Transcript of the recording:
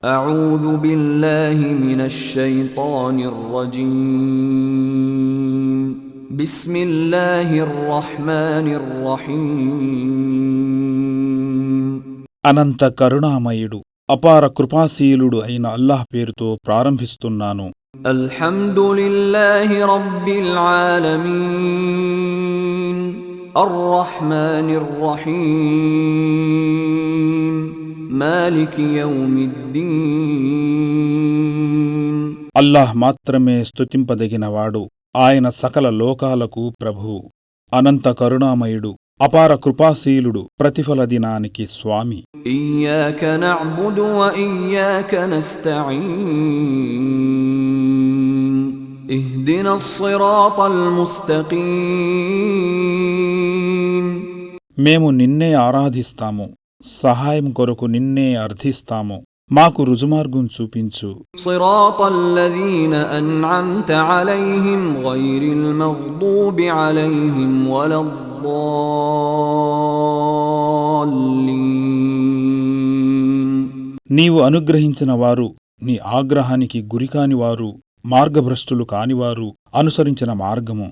أعوذ بالله من الشيطان الرجيم بسم الله الرحمن الرحيم అనంత కరుణామయుడు అపార కృపాశీలుడు అయిన అల్లాహ్ పేరుతో ప్రారంభిస్తున్నాను. الحمد لله رب العالمين الرحمن الرحيم مالك يوم الدين అల్లాహ్ మాత్రమే స్తుతింపదగినవాడు. ఆయన సకల లోకాలకు ప్రభువు. అనంత కరుణామయుడు అపార కృపాశీలుడు ప్రతిఫల దినానికి స్వామి. إياك نعبد وإياك نستعين اهدنا الصراط المستقيم మేము నిన్నే ఆరాధిస్తాము, సహాయం కొరకు నిన్నే అర్థిస్తాము. మాకు రుజుమార్గం చూపించు. صراط الذين أنعمت عليهم غير المغضوب عليهم ولا الضالين నీవు అనుగ్రహించిన వారు, నీ ఆగ్రహానికి గురికానివారు, మార్గభ్రష్టులు కానివారు అనుసరించిన మార్గము